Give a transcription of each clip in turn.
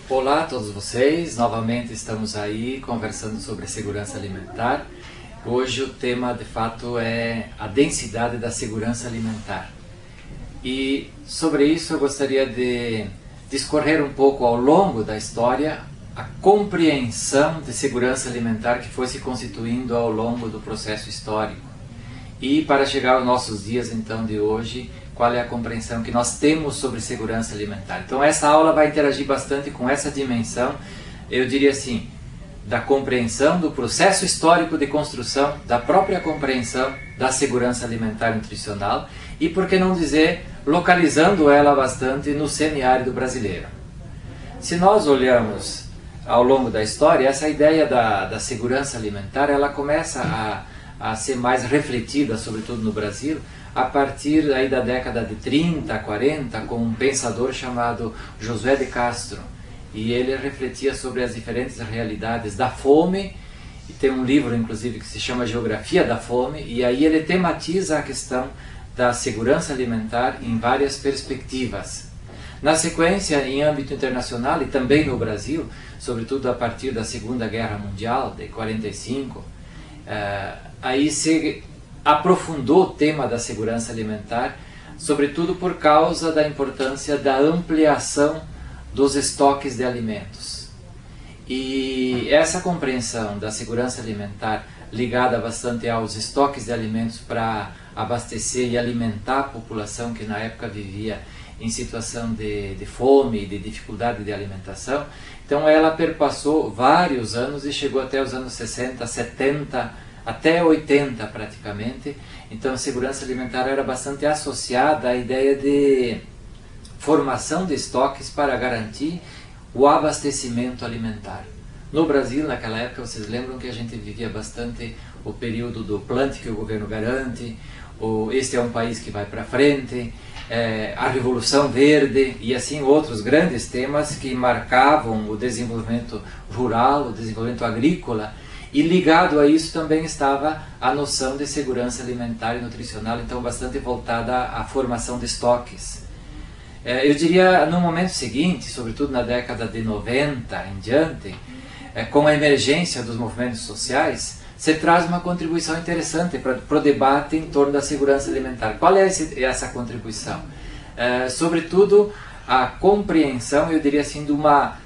Olá a todos vocês, novamente estamos aí conversando sobre segurança alimentar. Hoje o tema de fato é a densidade da segurança alimentar. E sobre isso eu gostaria de discorrer um pouco ao longo da história a compreensão de segurança alimentar que foi se constituindo ao longo do processo histórico. E para chegar aos nossos dias então de hoje, qual é a compreensão que nós temos sobre segurança alimentar. Então essa aula vai interagir bastante com essa dimensão, eu diria assim, da compreensão do processo histórico de construção, da própria compreensão da segurança alimentar e nutricional e, por que não dizer, localizando ela bastante no semiárido brasileiro. Se nós olhamos ao longo da história, essa ideia da segurança alimentar, ela começa a ser mais refletida, sobretudo no Brasil, a partir aí da década de 30, 40, com um pensador chamado José de Castro. E ele refletia sobre as diferentes realidades da fome, e tem um livro inclusive que se chama Geografia da Fome, e aí ele tematiza a questão da segurança alimentar em várias perspectivas. Na sequência, em âmbito internacional e também no Brasil, sobretudo a partir da Segunda Guerra Mundial, de 45, aí se aprofundou o tema da segurança alimentar, sobretudo por causa da importância da ampliação dos estoques de alimentos. E essa compreensão da segurança alimentar ligada bastante aos estoques de alimentos para abastecer e alimentar a população que na época vivia em situação de fome e de dificuldade de alimentação, então ela perpassou vários anos e chegou até os anos 60, 70, até 80 praticamente. Então a segurança alimentar era bastante associada à ideia de formação de estoques para garantir o abastecimento alimentar. No Brasil, naquela época, vocês lembram que a gente vivia bastante o período do plante que o governo garante, este é um país que vai para frente, a Revolução Verde e assim outros grandes temas que marcavam o desenvolvimento rural, o desenvolvimento agrícola. E ligado a isso também estava a noção de segurança alimentar e nutricional, então bastante voltada à formação de estoques. Eu diria, no momento seguinte, sobretudo na década de 90 em diante, com a emergência dos movimentos sociais, se traz uma contribuição interessante para o debate em torno da segurança alimentar. Qual é essa contribuição? Sobretudo a compreensão, eu diria assim, de uma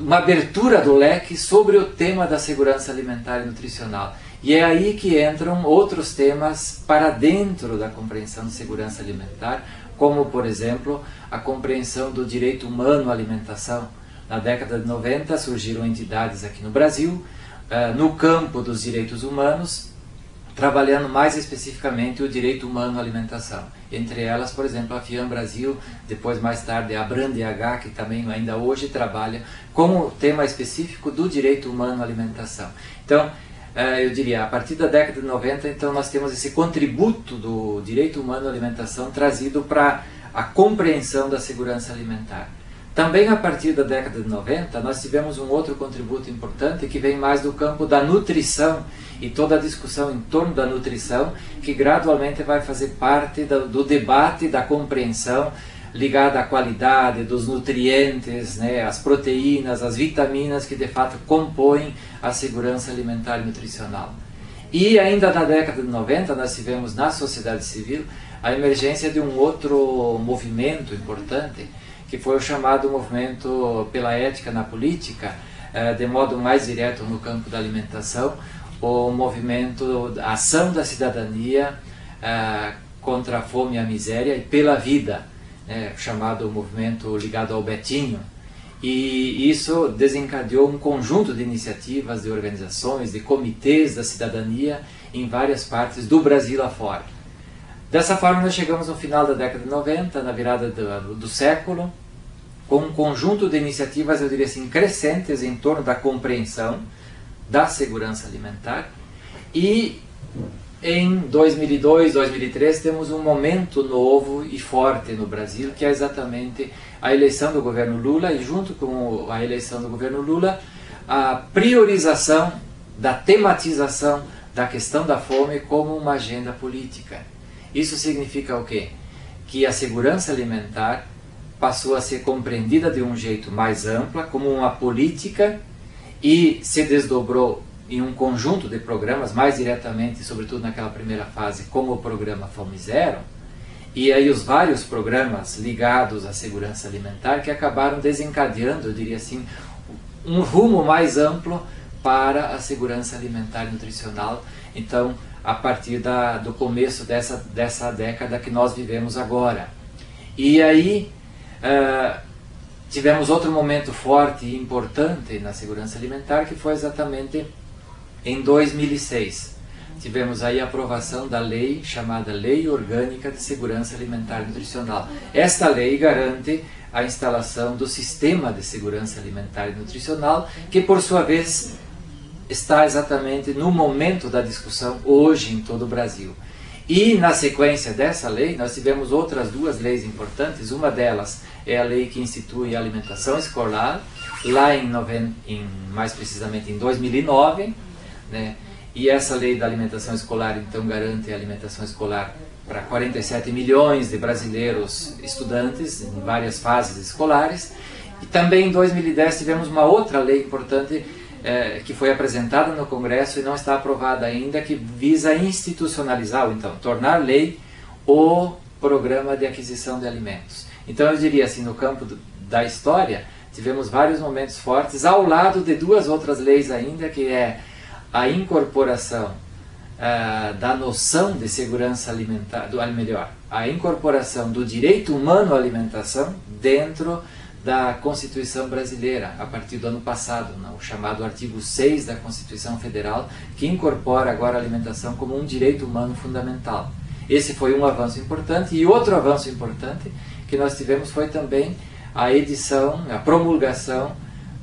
abertura do leque sobre o tema da segurança alimentar e nutricional. E é aí que entram outros temas para dentro da compreensão de segurança alimentar, como, por exemplo, a compreensão do direito humano à alimentação. Na década de 90 surgiram entidades aqui no Brasil, no campo dos direitos humanos, trabalhando mais especificamente o direito humano à alimentação. Entre elas, por exemplo, a FIAM Brasil, depois mais tarde a BRANDH, que também ainda hoje trabalha com o tema específico do direito humano à alimentação. Então, eu diria, a partir da década de 90, então nós temos esse contributo do direito humano à alimentação trazido para a compreensão da segurança alimentar. Também a partir da década de 90, nós tivemos um outro contributo importante que vem mais do campo da nutrição e toda a discussão em torno da nutrição, que gradualmente vai fazer parte do debate, da compreensão ligada à qualidade dos nutrientes, as proteínas, as vitaminas que de fato compõem a segurança alimentar e nutricional. E ainda na década de 90 nós tivemos na sociedade civil a emergência de um outro movimento importante, que foi o chamado movimento pela ética na política, de modo mais direto no campo da alimentação, o movimento Ação da Cidadania contra a Fome e a Miséria e pela Vida, chamado movimento ligado ao Betinho. E isso desencadeou um conjunto de iniciativas, de organizações, de comitês da cidadania em várias partes do Brasil afora. Dessa forma nós chegamos no final da década de 90, na virada do século, com um conjunto de iniciativas, eu diria assim, crescentes em torno da compreensão da segurança alimentar. E em 2002, 2003, temos um momento novo e forte no Brasil, que é exatamente a eleição do governo Lula e, junto com a eleição do governo Lula, a priorização da tematização da questão da fome como uma agenda política. Isso significa o quê? Que a segurança alimentar passou a ser compreendida de um jeito mais amplo, como uma política, e se desdobrou em um conjunto de programas, mais diretamente, sobretudo naquela primeira fase, como o programa Fome Zero, e aí os vários programas ligados à segurança alimentar que acabaram desencadeando, eu diria assim, um rumo mais amplo para a segurança alimentar e nutricional. Então, a partir do começo dessa década que nós vivemos agora. E aí tivemos outro momento forte e importante na segurança alimentar, que foi exatamente em 2006. Tivemos aí a aprovação da lei chamada Lei Orgânica de Segurança Alimentar e Nutricional. Esta lei garante a instalação do Sistema de Segurança Alimentar e Nutricional, que por sua vez está exatamente no momento da discussão hoje em todo o Brasil. E na sequência dessa lei nós tivemos outras duas leis importantes. Uma delas é a lei que institui a alimentação escolar, lá mais precisamente em 2009, né? E essa lei da alimentação escolar então garante a alimentação escolar para 47 milhões de brasileiros estudantes em várias fases escolares. E também em 2010 tivemos uma outra lei importante que foi apresentada no Congresso e não está aprovada ainda, que visa institucionalizar, ou então tornar lei, o Programa de Aquisição de Alimentos. Então eu diria assim, no campo da história, tivemos vários momentos fortes, ao lado de duas outras leis ainda, que é a incorporação da noção de segurança alimentar, a incorporação do direito humano à alimentação dentro da Constituição brasileira, a partir do ano passado, o chamado artigo 6 da Constituição Federal, que incorpora agora a alimentação como um direito humano fundamental. Esse foi um avanço importante, e outro avanço importante que nós tivemos foi também a promulgação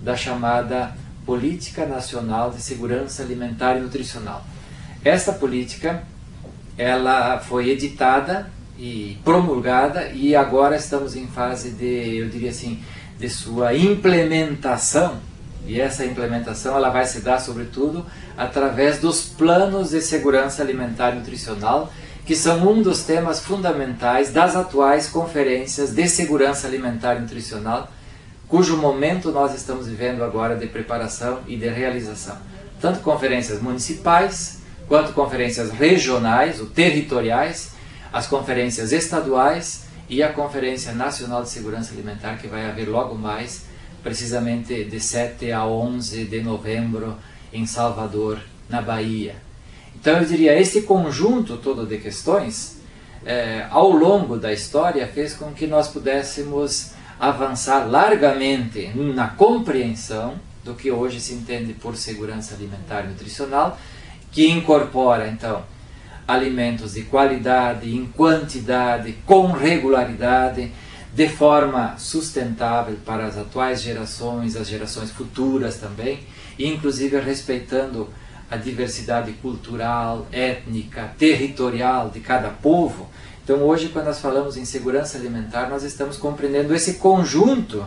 da chamada Política Nacional de Segurança Alimentar e Nutricional. Esta política, ela foi editada e promulgada, e agora estamos em fase eu diria assim, de sua implementação. E essa implementação ela vai se dar sobretudo através dos planos de segurança alimentar e nutricional, que são um dos temas fundamentais das atuais conferências de segurança alimentar e nutricional, cujo momento nós estamos vivendo agora de preparação e de realização. Tanto conferências municipais, quanto conferências regionais ou territoriais, as conferências estaduais e a Conferência Nacional de Segurança Alimentar, que vai haver logo mais, precisamente de 7 a 11 de novembro, em Salvador, na Bahia. Então eu diria, esse conjunto todo de questões, ao longo da história, fez com que nós pudéssemos avançar largamente na compreensão do que hoje se entende por segurança alimentar e nutricional, que incorpora, então, alimentos de qualidade, em quantidade, com regularidade, de forma sustentável para as atuais gerações, as gerações futuras também, e inclusive respeitando a diversidade cultural, étnica, territorial de cada povo. Então hoje, quando nós falamos em segurança alimentar, nós estamos compreendendo esse conjunto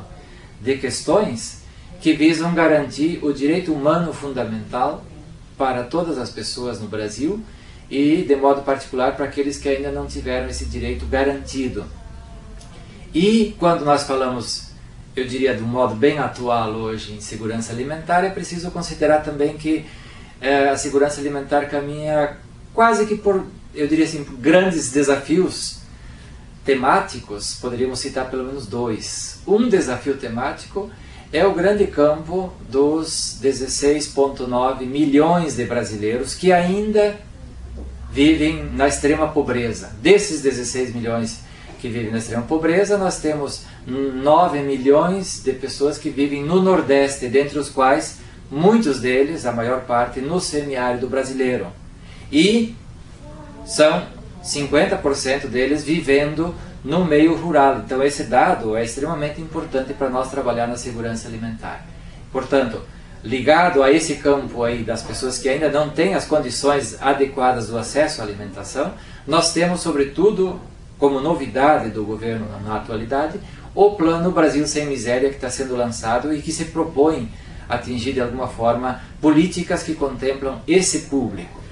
de questões que visam garantir o direito humano fundamental para todas as pessoas no Brasil, e de modo particular para aqueles que ainda não tiveram esse direito garantido. E quando nós falamos, eu diria de um modo bem atual hoje, em segurança alimentar, é preciso considerar também que a segurança alimentar caminha quase que por, eu diria assim, por grandes desafios temáticos. Poderíamos citar pelo menos dois. Um desafio temático é o grande campo dos 16,9 milhões de brasileiros que ainda vivem na extrema pobreza. Desses 16 milhões que vivem na extrema pobreza, nós temos 9 milhões de pessoas que vivem no Nordeste, dentre os quais muitos deles, a maior parte, no semiárido brasileiro. E são 50% deles vivendo no meio rural. Então esse dado é extremamente importante para nós trabalhar na segurança alimentar. Portanto, ligado a esse campo aí das pessoas que ainda não têm as condições adequadas do acesso à alimentação, nós temos, sobretudo, como novidade do governo na atualidade, o Plano Brasil Sem Miséria, que está sendo lançado e que se propõe atingir de alguma forma políticas que contemplam esse público.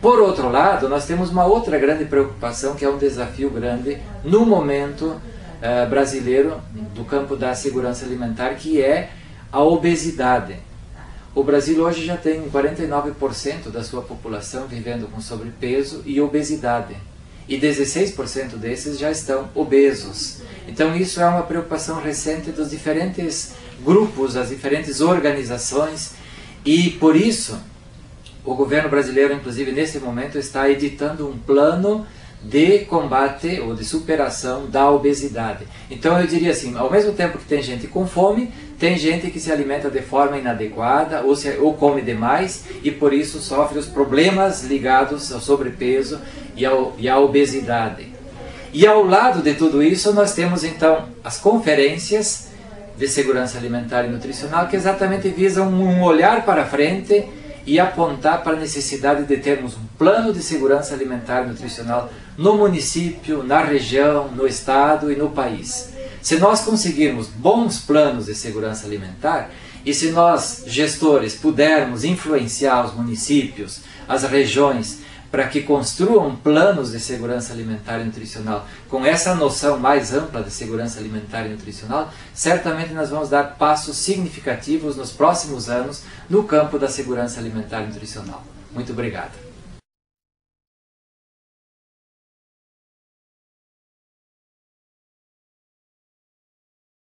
Por outro lado, nós temos uma outra grande preocupação, que é um desafio grande no momento brasileiro do campo da segurança alimentar, que é a obesidade. O Brasil hoje já tem 49% da sua população vivendo com sobrepeso e obesidade. E 16% desses já estão obesos. Então isso é uma preocupação recente dos diferentes grupos, das diferentes organizações, e por isso o governo brasileiro, inclusive nesse momento, está editando um plano de combate ou de superação da obesidade. Então eu diria assim, ao mesmo tempo que tem gente com fome, tem gente que se alimenta de forma inadequada ou come demais e por isso sofre os problemas ligados ao sobrepeso e à obesidade. E ao lado de tudo isso nós temos então as conferências de segurança alimentar e nutricional, que exatamente visam um olhar para frente e apontar para a necessidade de termos um plano de segurança alimentar e nutricional no município, na região, no estado e no país. Se nós conseguirmos bons planos de segurança alimentar e se nós, gestores, pudermos influenciar os municípios, as regiões, para que construam planos de segurança alimentar e nutricional com essa noção mais ampla de segurança alimentar e nutricional, certamente nós vamos dar passos significativos nos próximos anos no campo da segurança alimentar e nutricional. Muito obrigado.